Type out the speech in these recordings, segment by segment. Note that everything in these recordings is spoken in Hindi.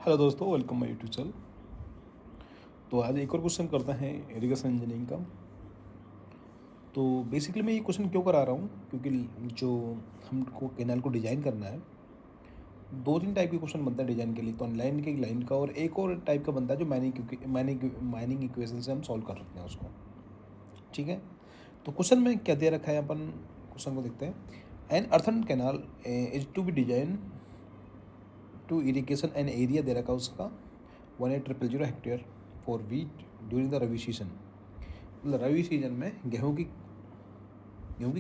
हेलो दोस्तों, वेलकम माय यूट्यूब चैनल। तो आज एक और क्वेश्चन करते हैं इरिगेशन इंजीनियरिंग का। तो बेसिकली मैं ये क्वेश्चन क्यों करा रहा हूँ, क्योंकि जो हमको कैनाल को डिज़ाइन करना है, दो तीन टाइप के क्वेश्चन बनता है डिज़ाइन के लिए। तो लाइन के लाइन का और एक और टाइप का बनता है जो माइनिंग इक्वेशन से हम सॉल्व कर सकते हैं उसको। ठीक है, तो क्वेश्चन में क्या दे रखा है, अपन क्वेश्चन को देखते हैं। An earthen canal is to be design to irrigation an area दे रखा है उसका 1800 hectare for wheat during the rabi season. मतलब रबी सीजन में गेहूँ की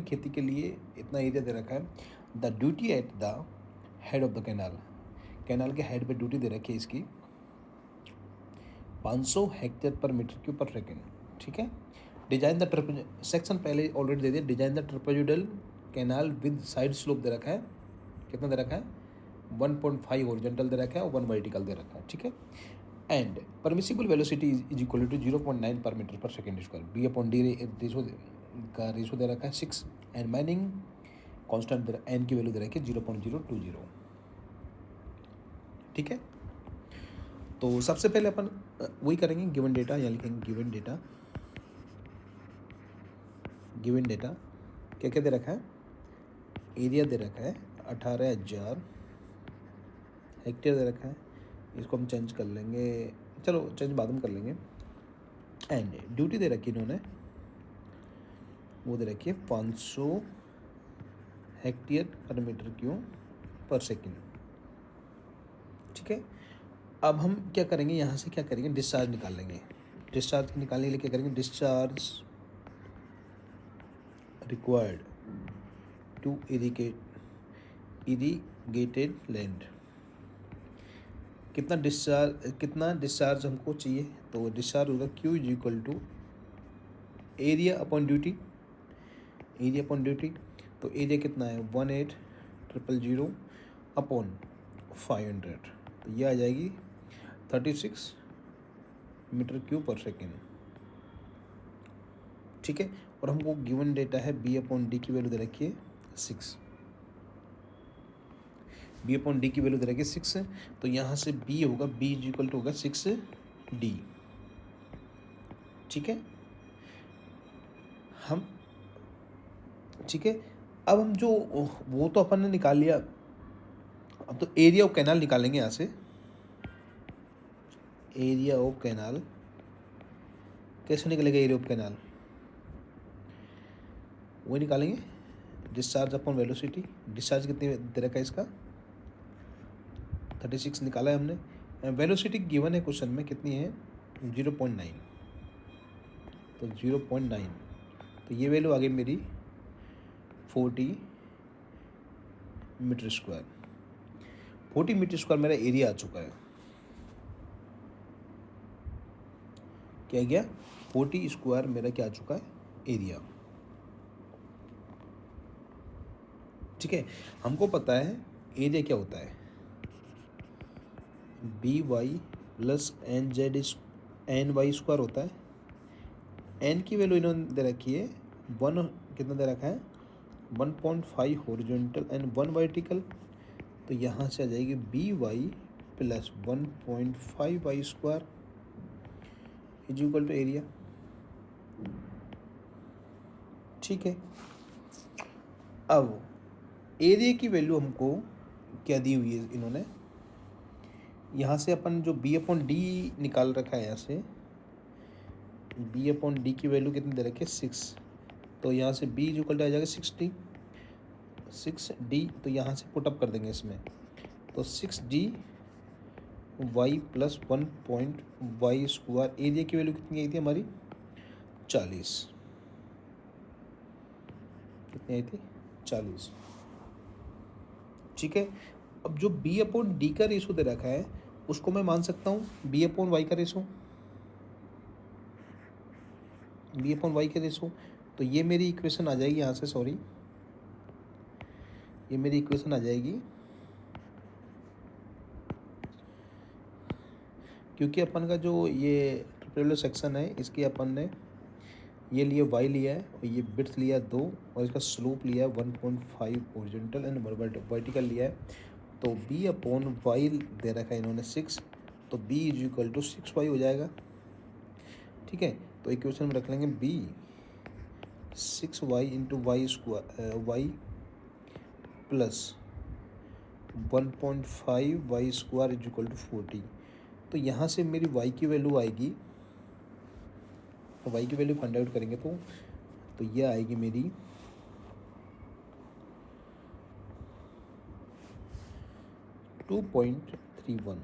खेती के लिए इतना एरिया दे रखा है। The duty at the head of the canal, canal के हेड पे ड्यूटी दे रखी है इसकी 500 हेक्टेयर पर मीटर क्यूब पर सेकेंड। ठीक है, डिजाइन द ट्रिप सेक्शन पहले ऑलरेडी दे दिया। Design the trapezoidal canal with side slope दे रखा है, कितना दे रखा है 1.5 हॉरिजॉन्टल दे रखा है और 1 वर्टिकल दे रखा है। ठीक है, and permissible velocity is equal to 0.9 per metre per second square. B upon D ratio का रेशो दे रखा है 6 एंड माइनिंग कॉन्स्टेंट एन की वैल्यू दे रखी है 0.020। ठीक है, तो सबसे पहले अपन वही करेंगे, गिवन डेटा या लिखेंगे गिवन डेटा क्या क्या दे रखा है। एरिया दे रखा है 18,000 हेक्टेयर दे रखा है। इसको हम चेंज कर लेंगे, चलो चेंज बाद में कर लेंगे। एंड ड्यूटी दे रखी इन्होंने, वो दे रखी है 500 हेक्टेयर पर मीटर क्यूब पर सेकेंड। ठीक है, अब हम क्या करेंगे, यहाँ से क्या करेंगे, डिस्चार्ज निकाल लेंगे। डिस्चार्ज निकालने के लिए क्या करेंगे, discharge required to irrigated land. कितना डिस्चार्ज हमको चाहिए, तो डिस्चार्ज होगा Q is equal to area upon duty. Area upon duty, तो एरिया कितना है 18,000 अपॉन 500, तो ये आ जाएगी 36 मीटर क्यूब पर सेकेंड। ठीक है, और हमको गिवन डेटा है बी अपॉन डी की वैल्यू दे रखी है 6। बी अपॉन डी की वैल्यू दे रखी है 6 है, तो यहाँ से बी होगा, बी इज इक्वल टू होगा 6D। ठीक है, हम ठीक है, अब हम जो वो तो अपन ने निकाल लिया, अब तो एरिया ऑफ कैनाल निकालेंगे। यहाँ से एरिया ऑफ कैनाल कैसे निकलेगा, एरिया ऑफ कैनाल वो निकालेंगे, डिस्चार्ज अपॉन वेलोसिटी। डिस्चार्ज कितनी दे रखा है इसका 36 निकाला है हमने। वेलोसिटी गिवन है क्वेश्चन में, कितनी है 0.9, तो 0.9, तो ये वैल्यू आ गई मेरी 40 मीटर स्क्वायर। 40 मीटर स्क्वायर मेरा एरिया आ चुका है। क्या गया 40 स्क्वायर मेरा क्या आ चुका है एरिया। ठीक है, हमको पता है एरिया क्या होता है, BY प्लस NY स्क्वायर होता है। एन की वैल्यू इन्होंने दे रखी है 1, कितना दे रखा है 1.5 हॉरिजॉन्टल एंड 1 वर्टिकल, तो यहाँ से आ जाएगी BY plus 1.5Y square is equal to area. ठीक है, अब एरिया की वैल्यू हमको क्या दी हुई है इन्होंने, यहाँ से अपन जो बी अपॉन डी निकाल रखा है, यहाँ से बी अपॉन डी की वैल्यू कितनी दे रखी है 6, तो यहाँ से बी इज इक्वल टू आ जाएगा 6D, तो यहाँ से पुटअप कर देंगे इसमें, तो 6D Y plus 1.y square. Area की वैल्यू कितनी आई थी हमारी 40, कितनी आई थी 40। ठीक है, अब जो बी अपॉन डी का रेशो दे रखा है उसको मैं मान सकता हूँ बी अपॉन वाई का रेशो, बी अपॉन वाई का रेशो, तो ये मेरी इक्वेशन आ जाएगी यहाँ से, सॉरी ये मेरी इक्वेशन आ जाएगी, क्योंकि अपन का जो ये ट्रिपल सेक्शन है इसकी अपन ने ये लिए वाई लिया है और ये बिट्स लिया 2 और इसका स्लोप लिया है 1.5 हॉरिजॉन्टल एंड वर्टिकल लिया है, तो बी अपॉन वाई दे रखा है इन्होंने 6 तो b is equal to 6y हो जाएगा। ठीक है, तो इक्वेशन में रख लेंगे b 6y into Y square Y plus 1.5 Y square is equal to 40। तो यहाँ से मेरी y की वैल्यू आएगी, तो y की वैल्यू फाइंड आउट करेंगे तो ये आएगी मेरी 2.31।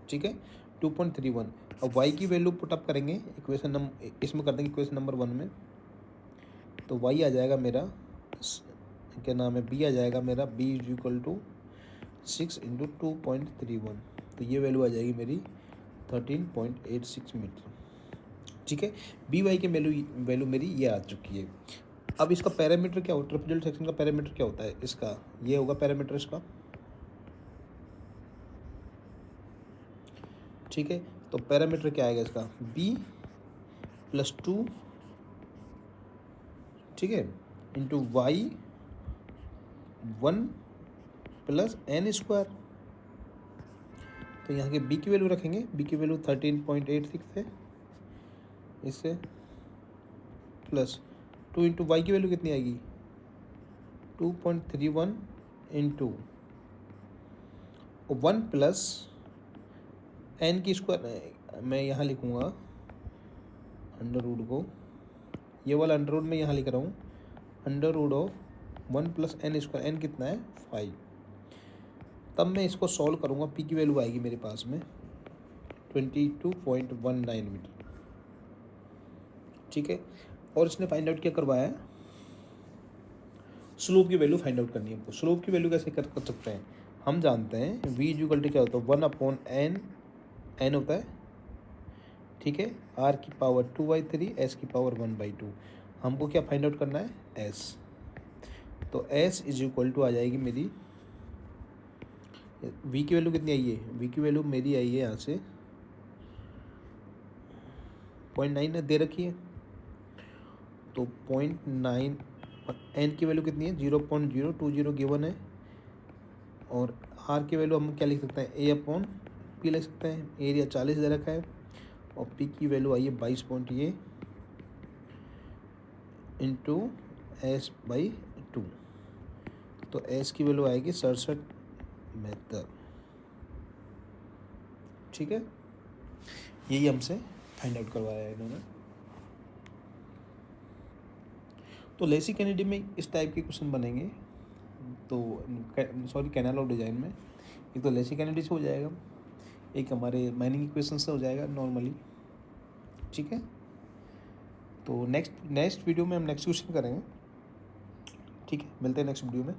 ठीक है, 2.31। अब y की वैल्यू पुटअप करेंगे इक्वेशन इसमें कर देंगे इक्वेशन नंबर 1 में, तो y आ जाएगा मेरा क्या नाम है b आ जाएगा मेरा b is equal to 6 into 2.31, तो ये वैल्यू आ जाएगी मेरी 13.86 मीटर। ठीक है, बी वाई की वैल्यू मेरी ये आ चुकी है। अब इसका पैरामीटर क्या होता है, ट्रेपेजॉइडल सेक्शन का पैरामीटर क्या होता है इसका, ये होगा पैरामीटर इसका। ठीक है, तो पैरामीटर क्या आएगा इसका, b प्लस 2, ठीक है, into Y 1 plus N square. तो यहाँ के b की वैल्यू रखेंगे, b की वैल्यू 13.86 है, इससे प्लस 2 इंटू वाई की वैल्यू कितनी आएगी 2.31 इंटू 1 प्लस एन की स्क्वायर, मैं यहाँ लिखूँगा अंडर रूट को, ये वाला अंडर रूट मैं यहाँ लिख रहा हूँ, under root of 1 plus N square, N कितना है 5। तब मैं इसको सॉल्व करूँगा, पी की वैल्यू आएगी मेरे पास में 22.19 मीटर। ठीक है, और इसने फाइंड आउट क्या करवाया है, स्लोप की वैल्यू फाइंड आउट करनी है हमको। स्लोप की वैल्यू कैसे कर सकते हैं, हम जानते हैं v इक्वल टू क्या होता है 1/n, n होता है, ठीक है, r की पावर 2/3, s की पावर 1/2। हमको क्या फाइंड आउट करना है s, तो s इज इक्वल टू आ जाएगी मेरी, v की वैल्यू कितनी आई है, v की वैल्यू मेरी आई है यहाँ से 0.9 दे रखी है, तो 0.9, एन की वैल्यू कितनी है 0.020 गिवन है, और आर की वैल्यू हम क्या लिख सकते हैं ए अपॉन पी लिख सकते हैं, एरिया 40 दे रखा है, और पी की वैल्यू आई है 22 पॉइंट ये इंटू एस बाई 2, तो एस की वैल्यू आएगी 67 मीटर। ठीक है, यही हमसे फाइंड आउट करवाया है इन्होंने। तो लेसी कैनेडी में इस टाइप के क्वेश्चन बनेंगे, तो सॉरी कैनाल ऑफ डिजाइन में एक तो लेसी कैनेडी से हो जाएगा, एक हमारे माइनिंग इक्वेशन से हो जाएगा नॉर्मली। ठीक है, तो नेक्स्ट वीडियो में हम नेक्स्ट क्वेश्चन करेंगे। ठीक है, मिलते हैं नेक्स्ट वीडियो में।